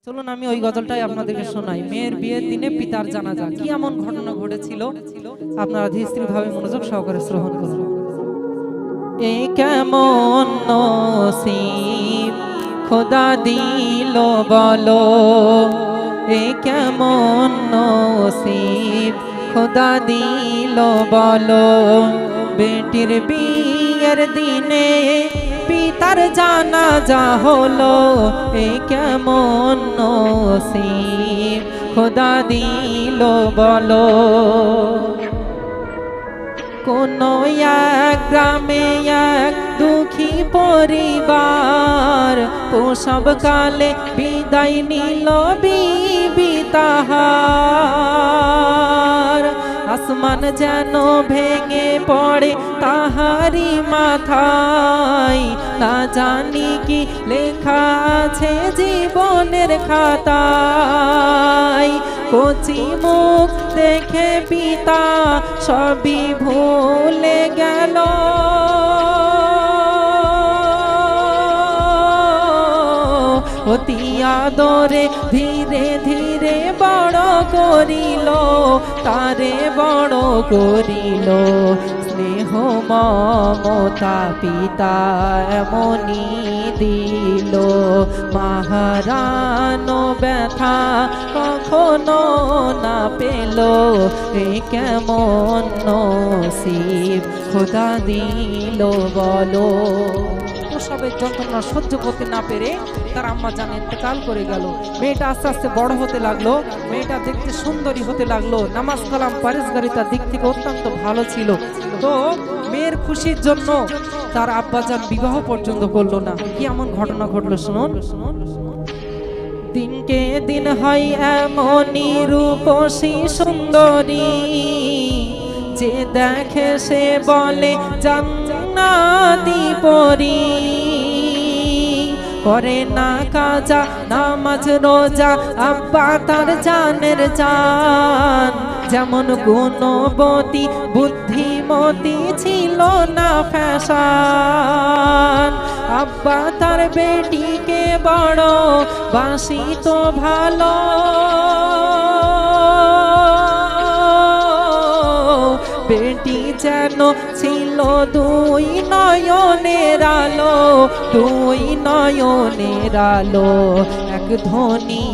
চলুন আমি ওই গজলটাই আপনাদেরকে শোনাই। মেয়ের বিয়ের দিনে পিতার জানাজা, কি এমন ঘটনা ঘটেছিল আপনারা ধীরস্থিরভাবে মনোযোগ সহকারে শ্রবণ করুন। এ কেমন নসিব খোদা দিল বলো, এ কেমন নসিব খোদা দিল বলো, বেটির বিয়ের দিনে পিতার জানাজা হলো, এ কেমন নসিব খোদা দিল বলো। কোন এক গ্রামে এক দুঃখী পরিবার প্রসব কালে বিদায় নিল বিবি তাহার, আসমান যেন ভেঙে পড়ে তাহারি মাথায়, না জানি কি লেখা আছে জীবনের খাতায়। কচি মুখ দেখে পিতা সবই ভুলে গেল, অতি আদরে ধীরে ধীরে বড় করিল, তারে বড় করিল। স্নেহ মমতা পিতা এমনি দিল, মাহারানো ব্যথা কখনো না পেল, এ কেমন নসিব খোদা দিল বলো। প্রসবের যন্ত্রণা সহ্য করতে না পেরে তার আম্মা জান ইন্তেকাল করে গেল। মেয়েটা আস্তে আস্তে বড় হতে লাগলো, মেয়েটা দেখতে সুন্দরী হতে লাগলো, নামাজ কালাম পরেশগারিতার দিক থেকে অত্যন্ত ভালো ছিল। তো মেয়ের খুশির জন্য তার আব্বাজান বিবাহ পর্যন্ত করলো না। কি এমন ঘটনা ঘটলো শুনুন। দিনকে দিন হয় এমনই রূপসী সুন্দরী, যে দেখে সে বলে জান্নাতি পরী, করে না কাজা নামাজ রোজা আব্বা তার জানের জান, যেমন গুণবতী বুদ্ধিমতী ছিল না ফ্যাশন, আব্বা তার বেটিকে বড় বাসিত ভালো, বেটি যেন ছিল দুই নয়নের আলো, দুই নয়নের আলো। এক ধনী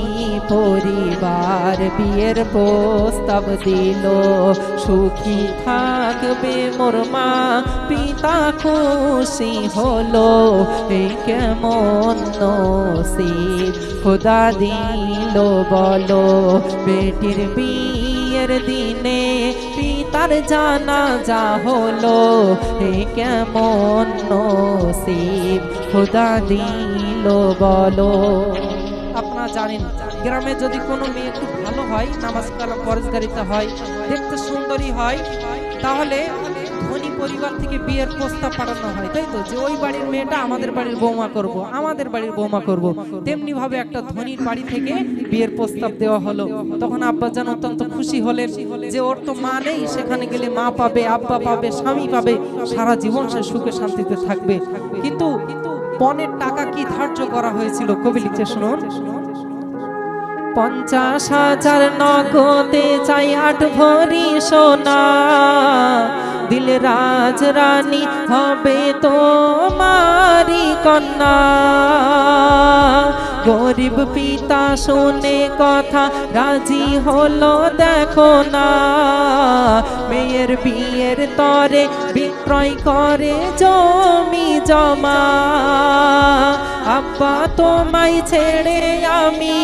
পরিবার বিয়ের প্রস্তাব দিল, সুখী থাকবে মোর মা পিতা খুশি হলো, এই কেমন নসিব খোদা দিল বলো। বেটির বিয়ের দিনে পিতার জানাজা হলো, এ কেমন নসিব খোদা দিল বলো। আপনারা জানেন গ্রামে যদি কোনো মেয়ে একটু ভালো হয়, নামাজ কালাম পরেশগারিতা হয়, দেখতে সুন্দরী হয়, তাহলে ধনী পরিবার থেকে বিয়ের প্রস্তাব পাঠানো হয়, তাই তো, যে ওই বাড়ির মেয়েটা আমাদের বাড়ির বৌমা করব, আমাদের বাড়ির বৌমা করব। তেমনি ভাবে একটা ধনীর বাড়ি থেকে বিয়ের প্রস্তাব দেওয়া হলো। তখন আব্বাজান অত্যন্ত খুশি হলেন যে ওর তো মা নেই, সেখানে গেলে মা পাবে, আব্বা পাবে, স্বামী পাবে, সারা জীবন সে সুখে শান্তিতে থাকবে। কিন্তু পণের টাকা কি ধার্য করা হয়েছিল কবি লিখছে শুনুন। 50,000 নগদে চাই 8 ভরি সোনা, দিল রাজ রানী হবে তোমারি কন্যা। গরিব পিতা শুনে কথা রাজি হলো দেখো না, মেয়ের বিয়ের তরে বিক্রয় করে জমি জমা। আব্বা তোমায় ছেড়ে আমি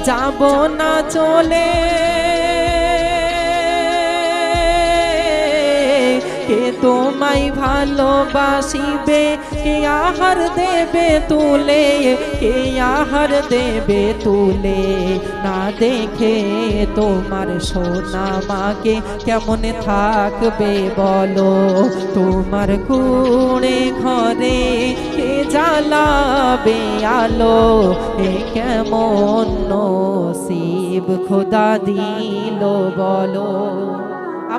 যাব না চলে, কে তোমায় ভালোবাসিবে, কে আহার দেবে তুলে, কে আহার দেবে তুলে। না দেখে তোমার সোনা মাকে কেমন থাকবে বলো, তোমার কুড়ে ঘরে কে জ্বালাবে আলো, এ কেমন নসিব খোদা দিল বলো।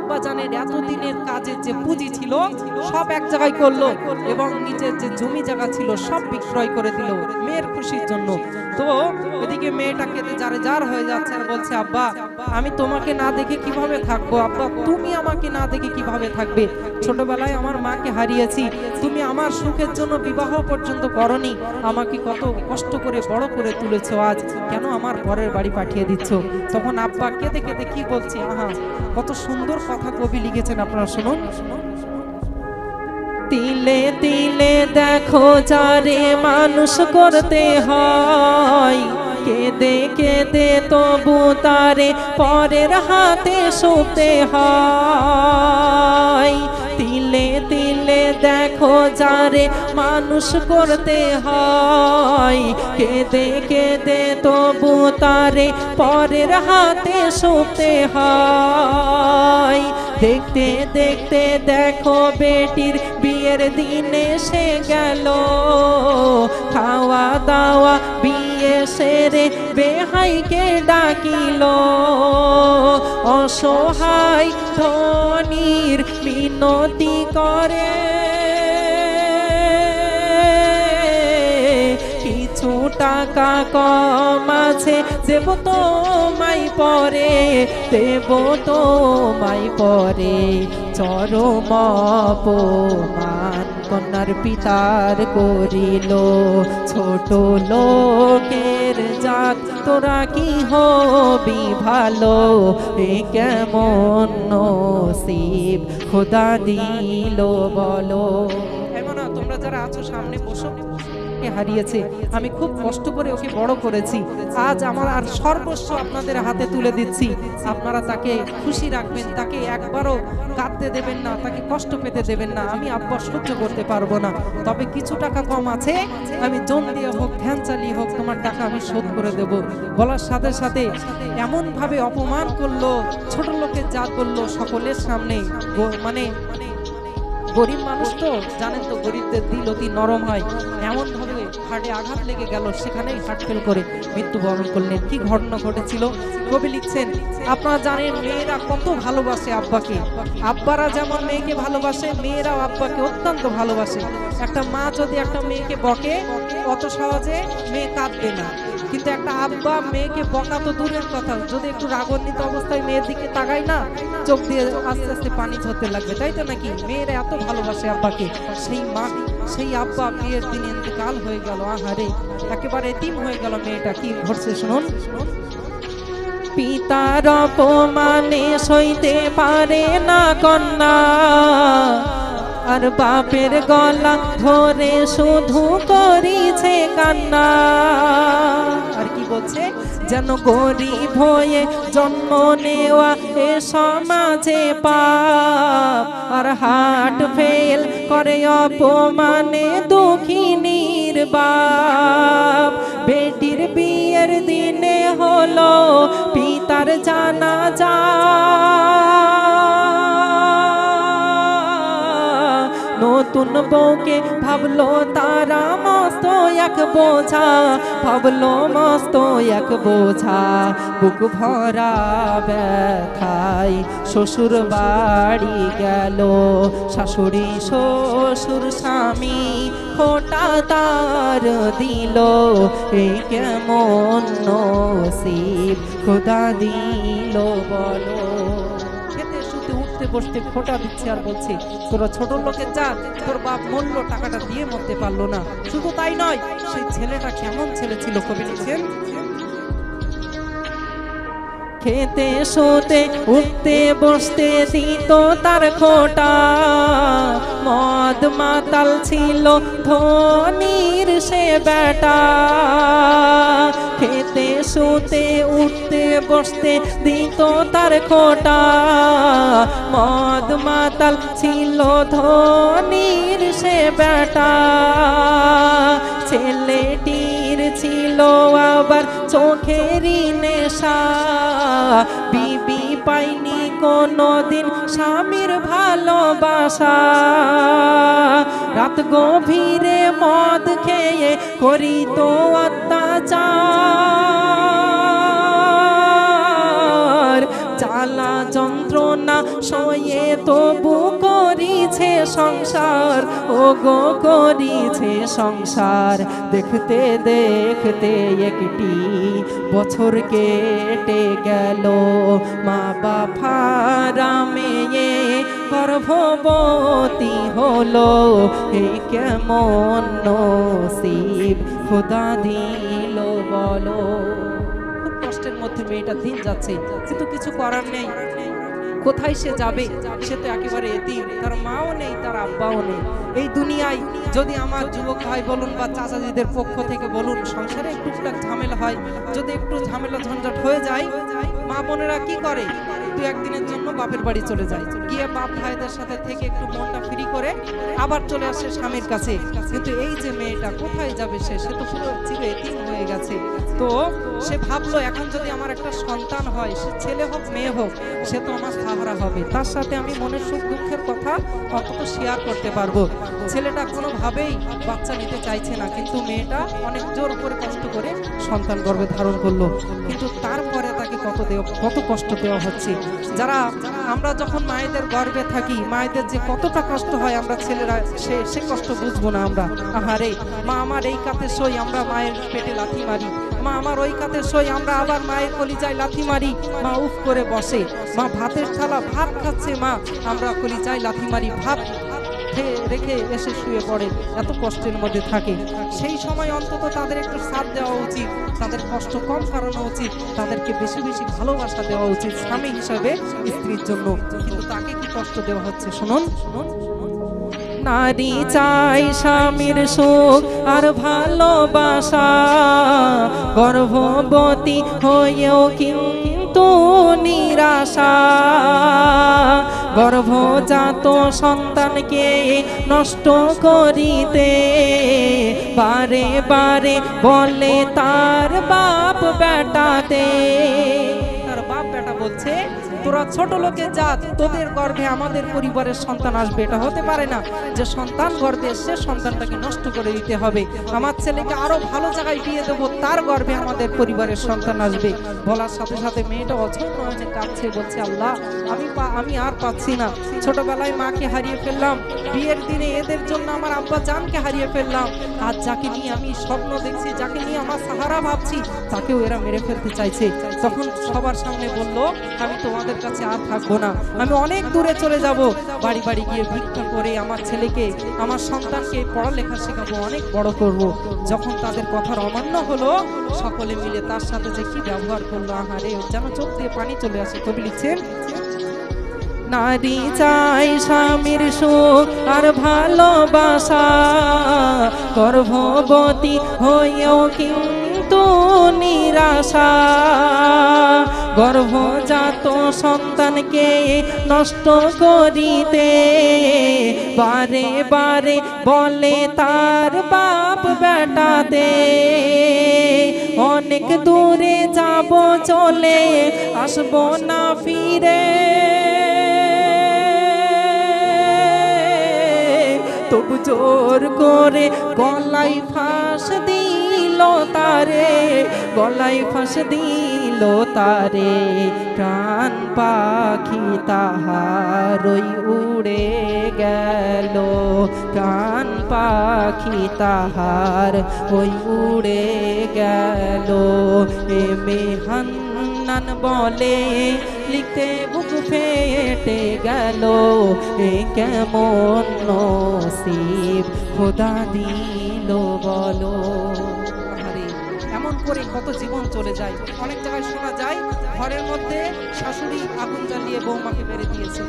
আব্বা জানের এতদিনের কাজের যে পুঁজি ছিল সব এক জায়গায় করলো এবং নিজের যে জমি জায়গা ছিল সব বিক্রয় করে দিল মেয়ের খুশির জন্য। তো এদিকে মেয়েটা কেঁদে যারে যার হয়ে যাচ্ছে আর বলছে, আব্বা আমি তোমাকে না দেখে কিভাবে থাকবো, আব্বা তুমি আমাকে না দেখে কিভাবে থাকবে, ছোটবেলায় আমার মাকে হারিয়েছি, তুমি আমার সুখের জন্য বিবাহ পর্যন্ত করনি, আমাকে কত কষ্ট করে বড় করে তুলেছো, আজ কেন আমার পরের বাড়ি পাঠিয়ে দিচ্ছ। তখন আব্বা কেঁদে কেঁদে কি বলছে, আহা কত সুন্দর কথা কবি লিখেছেন, আপনারা শুনুন। তিলে তিলে দেখো যারে মানুষ করতে হয়, কেঁদে কেঁদে তবু তারে পরের হাতে শুতে হয়। তিলে তিলে দেখো যারে মানুষ করতে হয়, কেঁদে কেঁদে তবু তারে পরের হাতে শুতে হয়। দেখতে দেখতে দেখো বেটির বিয়ের দিন এসে গেল, খাওয়া দাওয়া বিয়ে সেরে বেহাইকে ডাকিল, অসহায় ধনীর মিনতি করে কিছু টাকা কম আছে দেব তোমায় পরে, দেব তোমায় পরে। চরম অপমান কন্যার পিতার করিল, ছোট লোকের জাত তোরা কি হবি ভালো, এ কেমন নসিব খোদা দিল বলো। এমন তোমরা যারা আছো সামনে বসো, হারিয়েছে আমি খুব কষ্ট করে ওকে বড় করেছি, আজ আমার আর সর্বস্ব আপনাদের হাতে তুলে দিচ্ছি, আপনারা তাকে খুশি রাখবেন, তাকে একবারও কাঁদতে দেবেন না, তাকে কষ্ট পেতে দেবেন না। আমি আব্বা সহ্য করতে পারবো না, তবে কিছু টাকা কম আছে, আমি জন দিয়ে হোক ধ্যান চালিয়ে হোক তোমার টাকা আমি শোধ করে দেব। বলার সাথে সাথে এমন ভাবে অপমান করলো, ছোট লোকের জাত বললো সকলের সামনে, মানে গরিব মানুষ তো জানেন তো, গরিবদের দিল অতি নরম হয়, এমন ভাবে হার্টে আঘাত লেগে গেল, সেখানেই হার্ট ফেল করে মৃত্যুবরণ করলেন। কি ঘটনা ঘটেছিল কবি লিখছেন, আপনারা জানেন মেয়েরা কত ভালোবাসে আব্বাকে, আব্বারা যেমন মেয়েকে ভালোবাসে মেয়েরাও আব্বাকে অত্যন্ত ভালোবাসে। একটা মা যদি একটা মেয়েকে বকে অত সহজে মেয়ে কাঁদবে না, কিন্তু একটা আব্বা মেয়েকে বকা তো দূরের কথা, যদি একটু রাগান্বিত অবস্থায় মেয়ের দিকে তাকায় না, চোখ দিয়ে আস্তে আস্তে পানি ঝরতে লাগবে, তাই তো নাকি? মেয়েরা এত ভালোবাসে আব্বাকে। সেই মা সেই আব্বা বিয়ের দিন ইন্তেকাল হয়ে গেল, আহারে একেবারে এতিম হয়ে গেল মেয়েটা। কি ঘটছে শুনুন। পিতার অপমানে সইতে পারে না কন্যা, আর বাপের গলা ধরে শুধু করিছে কান্না। আর কি বলছে, যেন গরিব হয়ে জন্ম নেওয়া এ সমাজে পাপ, আর হার্ট ফেল করে অপমানে দুঃখিনীর বাপ। বেটির বিয়ের দিনে হলো পিতার জানাজা, নতুন বউকে ভাবলো তারা মস্ত এক বোঝা, ভাবলো মস্ত এক বোঝা। বুক ভরা ব্যথায় শ্বশুর বাড়ি গেল, শাশুড়ি শ্বশুর স্বামী খোটা তার দিল, এ কেমন নসিব খোদা দিল বলো। বসতে খোটা দিচ্ছে আর বলছে, তোরা ছোট লোকের জাত, তোর বাপ মূল্য টাকাটা দিয়ে মরতে পারলো না। শুধু তাই নয়, সেই ছেলেটা কেমন ছেলে ছিল কবি লিখছেন, খেতে শুতে উঠতে বসতে দিত তার খোটা, মদ মাতাল ছিল ধনীর সে বেটা। খেতে শুতে উঠতে বসতে দিত তার খোটা, মদ মাতাল ছিল ধনীর সে বেটা। ছেলেটির ছিল আবার চোখেরই নেশা, বিবি পাইনি কোনদিন স্বামীর ভালোবাসা। রাত গভীরে মদ খেয়ে করিত অত্যাচার, জ্বালা যন্ত্রণা সয়ে তবু করিছে সংসার, ও গো করিছে সংসার। দেখতে দেখতে একটি বছর কেটে গেল, মা বাবা মেয়ে গর্ভবতী হলো। এই কেমন নসিব খোদা দিল বলো। খুব কষ্টের মধ্যে মেয়েটা দিন যাচ্ছে, কিন্তু কিছু করার নেই। কোথায় সে যাবে? সে তো একেবারে এতিম, তার মাও নেই, তার আব্বাও নেই। এই দুনিয়ায় যদি আমার যুবক ভাই বলুন বা চাচাজিদের পক্ষ থেকে বলুন, সংসারে টুকটাক ঝামেলা হয়, যদি একটু ঝামেলা ঝঞ্ঝাট হয়ে যায়, মা বোনেরা কি করে? দু একদিনের জন্য বাপের বাড়ি চলে যায়, গিয়ে বাপ ভাইদের সাথে থেকে একটু মনটা ফ্রি করে আবার চলে আসে স্বামীর কাছে। কিন্তু এই যে মেয়েটা কোথায় যাবে? সে তো পুরো চির এতিম হয়ে গেছে। তো সে ভাবলো, এখন যদি আমার একটা সন্তান হয়, সে ছেলে হোক মেয়ে হোক, সে তো আমার সাহারা হবে, তার সাথে আমি মনের সুখ দুঃখের কথা অন্তত শেয়ার করতে পারবো। ছেলেটা কোনোভাবেই বাচ্চা নিতে চাইছে না, কিন্তু মেয়েটা অনেক জোর করে কষ্ট করে সন্তান গর্ভে ধারণ করলো। কিন্তু তারপরে তাকে কত কষ্ট দেওয়া হচ্ছে। যারা আমরা যখন মায়েদের গর্ভে থাকি, মায়েদের যে কতটা কষ্ট হয়, আমরা ছেলেরা সে কষ্ট বুঝবো না। আমরা আহারে, মা আমার এই কাতে সই, আমরা মায়ের পেটে লাথি মারি, মা আমার ওই কাতে সই, আমরা আবার মায়ের কলিজায় লাথি মারি। মা উফ করে বসে, মা ভাতের থালা ভাত খাচ্ছে, মা আমরা কলিজায় লাথি মারি, ভাত রেখে এসে শুয়ে পড়ে, এত কষ্টের মধ্যে থাকে। সেই সময় অন্তত তাদের একটু সাথ দেওয়া উচিত, তাদের কষ্ট কম করানো উচিত, তাদেরকে বেশি বেশি ভালোবাসা দেওয়া উচিত স্বামী হিসাবে স্ত্রীর জন্য। কিন্তু তাকে কি কষ্ট দেওয়া হচ্ছে শুনুন। নারী চাই স্বামীর সুখ আর ভালোবাসা, গর্ভবতী হয়েও কিন্তু নিরাশা। গর্ভজাত সন্তানকে নষ্ট করিতে বারে বারে বলে তার বাপ বেটাতে। তার বাপ বেটা বলছে, তোরা ছোট লোকের জাত, তোদের গর্ভে আমাদের পরিবারের সন্তান আসবে, এটা হতে পারে না যে সন্তান গর্ভে এসে সন্তানটাকে নষ্ট করে দিতে হবে। আমার ছেলেকে আরো ভালো জায়গায় বিয়ে দেবো, তার গর্ভে আমাদের পরিবারের সন্তান আসবে। বলার সাথে সাথে মেয়েটা অছন্ন হয়ে কাঁদছে, বলছে, আল্লাহ আমি আর পাচ্ছি না। ছোটবেলায় মাকে হারিয়ে ফেললাম, বিয়ের দিনে এদের জন্য আমার আব্বা জানকে হারিয়ে ফেললাম, আর যাকে নিয়ে আমি স্বপ্ন দেখছি, যাকে নিয়ে আমার সাহারা ভাবছি, তাকেও এরা মেরে ফেলতে চাইছে। তখন সবার সামনে বলল, আমি তোমাদের কাছে আর থাকবো না, আমি অনেক দূরে চলে যাব, বাড়ি বাড়ি গিয়ে ভিক্ষা করে আমার ছেলেকে, আমার সন্তানকে পড়ালেখা শেখাবো, অনেক বড় করব। যখন তাদের কথার অমান্য হলো, সকলে মিলে তার সাথে যে কি ব্যবহার করলো, আহারে, যেন চোখ দিয়ে পানি চলে আসে। কবি লিখছেন, নারী চাই স্বামীর সুখ আর ভালোবাসা, গর্ভবতী হয়েও কিন্তু নিরাশা। গর্ভজাত সন্তানকে নষ্ট করিতে বারে বারে বলে তার বাপ বেটাতে। অনেক দূরে যাব চলে আসবো না ফিরে, তবু জোর করে গলায় ফাঁস দিল তারে, গলায় ফাঁস দিল তারে। প্রাণ পাখি তাহার ওই উড়ে গেল, প্রাণ পাখি তাহার ওই উড়ে গেল। এ মেহান্নান বলে লিখতে বুক ফেটে গেল, এ কেমন নসিব খোদা দিল বলো। এমন করে কত জীবন চলে যায়। অনেক জায়গায় শোনা যায়, ঘরের মধ্যে শাশুড়ি আগুন জ্বালিয়ে বৌমাকে মেরে দিয়েছে।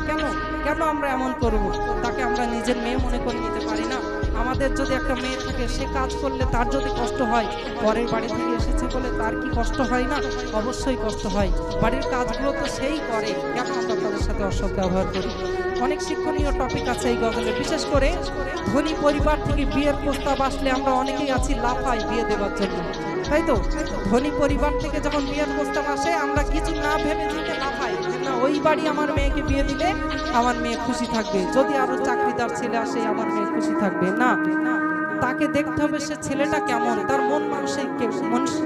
কেন আমরা এমন করব? তাকে আমরা নিজের মেয়ে মনে করে নিতে পারি না? আমাদের যদি একটা মেয়ে থাকে, সে কাজ করলে তার যদি কষ্ট হয়, পরের বাড়ি থেকে এসেছে বলে তার কি কষ্ট হয় না? অবশ্যই কষ্ট হয়। বাড়ির কাজগুলো তো সেই করে, কেন আমরা তাদের সাথে অসৎ ব্যবহার করি? অনেক শিক্ষণীয় টপিক আছে এই গজলে। বিশেষ করে ধনী পরিবার থেকে বিয়ের প্রস্তাব আসলে আমরা অনেকেই আছি লাফাই বিয়ে দেওয়ার জন্য, তাই তো? ধনী পরিবার থেকে যখন বিয়ের প্রস্তাব আসে, আমরা কিছু না ভেবে চিন্তে লাফাই, না ওই বাড়ি আমার মেয়েকে বিয়ে দিলে আমার মেয়ে খুশি থাকবে, যদি আরো চাকরিদার ছেলে আসে আমার মেয়ে খুশি থাকবে। না, তাকে দেখতে হবে সে ছেলেটা কেমন, তার মন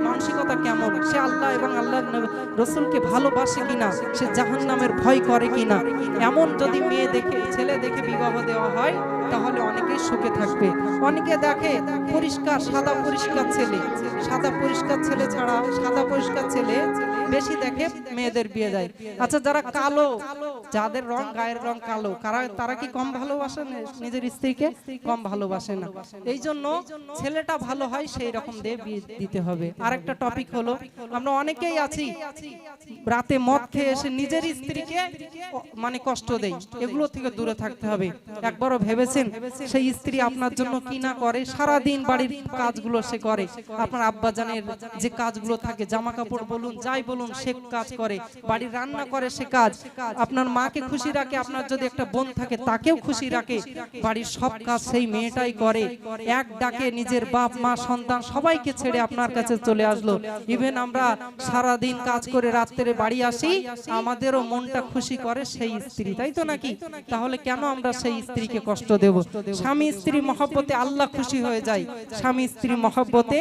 মানসিকতা কেমন, সে আল্লাহ এবং আল্লাহর রসুলকে ভালোবাসে কিনা, সে জাহান্নামের ভয় করে কিনা। এমন যদি মেয়ে দেখে ছেলে দেখে বিবাহ দেওয়া হয় তাহলে অনেকেই সুখে থাকবে। অনেকে দেখে পরিষ্কার সাদা পরিষ্কার ছেলে, সাদা পরিষ্কার ছেলে ছাড়া সাদা পরিষ্কার ছেলে বেশি দেখে মেয়েদের বিয়ে দেয়। আচ্ছা যারা কালো, যাদের রং গায়ের রং কালো, তারা কি কম ভালোবাসে নিজের স্ত্রীকে? কম ভালোবাসে না। এই জন্য ছেলেটা ভালো হয় সেই রকম দিয়ে বিয়ে দিতে হবে। আরেকটা টপিক হলো, আমরা অনেকেই আছি রাতে মদ খেয়ে এসে নিজের স্ত্রীকে মানে কষ্ট দেই, এগুলো থেকে দূরে থাকতে হবে। একবারও ভেবেছেন সেই স্ত্রী আপনার জন্য কি না করে? সারা দিন বাড়ির কাজগুলো সে করে, আপনার আব্বাজানের যে কাজগুলো থাকে, জামা কাপড় বলুন যাই বলুন সে কাজ করে, বাড়ির রান্না করে সে কাজ, আপনার মাকে খুশি রাখে, আপনার যদি একটা বোন থাকে তাকেও খুশি রাখে, বাড়ির সব কাজ সেই মেয়েটাই করে। এক ডাকে নিজের বাপ মা সন্তান সবাইকে ছেড়ে আপনার কাছে চলে আসলো। ইভেন আমরা সারা দিন কাজ করে রাত্রে বাড়ি আসি, আমাদেরও মনটা খুশি করে সেই স্ত্রী, তাই তো নাকি? তাহলে কেন আমরা সেই স্ত্রীকে কষ্ট দেব? স্বামী স্ত্রী মহব্বতে আল্লাহ খুশি হয়ে যায়, স্বামী স্ত্রী মহব্বতে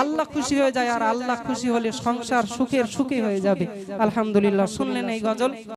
আল্লাহ খুশি হয়ে যায়, আর আল্লাহ খুশি হলে সংসার সুখের সুখে হয়ে যাবে। আলহামদুলিল্লাহ। শুনলেন এই গজল?